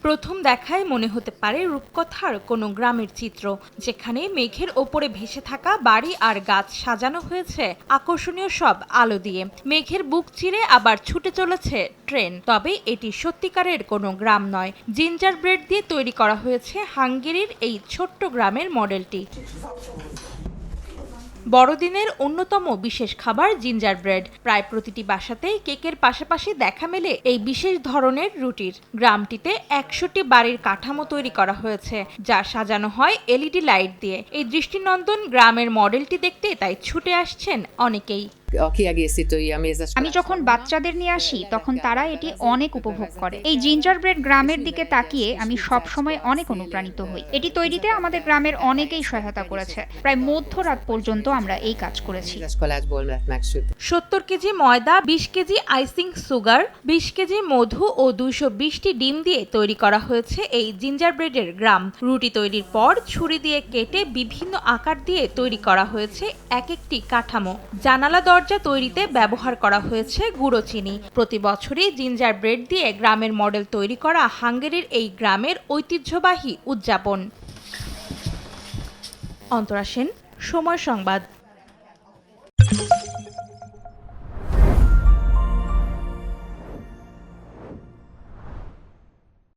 প্রথম দেখায় মনে হতে পারে রূপকথার কোনো গ্রামের চিত্র, যেখানে মেঘের ওপরে ভেসে থাকা বাড়ি আর গাছ সাজানো হয়েছে আকর্ষণীয় সব আলো দিয়ে। মেঘের বুক চিরে আবার ছুটে চলেছে ট্রেন। তবে এটি সত্যিকারের কোনো গ্রাম নয়। জিঞ্জার ব্রেড দিয়ে তৈরি করা হয়েছে হাঙ্গেরির এই ছোট্ট গ্রামের মডেলটি। বড়দিনের অন্যতম বিশেষ খাবার জিঞ্জার ব্রেড। প্রায় প্রতিটি বাসাতেই কেকের পাশাপাশি দেখা মেলে এই বিশেষ ধরনের রুটির। গ্রামটিতে ১০০টি বাড়ির কাঠামো তৈরি করা হয়েছে, যা সাজানো হয় এলইডি লাইট দিয়ে। এই দৃষ্টিনন্দন গ্রামের মডেলটি দেখতে তাই ছুটে আসছেন অনেকেই। আমি যখন বাচ্চাদের নিয়ে আসি তখন তারা এটি অনেক উপভোগ করে। এই জিঞ্জার ব্রেড গ্রামের দিকে তাকিয়ে আমি সব সময় অনেক অনুপ্রাণিত হই। এটি তৈরিতে আমাদের গ্রামের অনেকেই সহায়তা করেছে। প্রায় মধ্যরাত পর্যন্ত আমরা এই কাজ করেছি। ৭০ কেজি ময়দা, ২০ কেজি আইসিং সুগার, ২০ কেজি মধু ও ২২০টি ডিম দিয়ে তৈরি করা হয়েছে এই জিঞ্জার ব্রেডের গ্রাম। রুটি তৈরির পর ছুরি দিয়ে কেটে বিভিন্ন আকার দিয়ে তৈরি করা হয়েছে এক একটি কাঠামো। জানালা দরজা তৈরিতে ব্যবহার করা হয়েছে গুঁড়ো চিনি। প্রতি বছরই জিঞ্জার ব্রেড দিয়ে গ্রামের মডেল তৈরি করা হাঙ্গেরির এই গ্রামের ঐতিহ্যবাহী উদযাপন। অন্তরা সেন, সময় সংবাদ।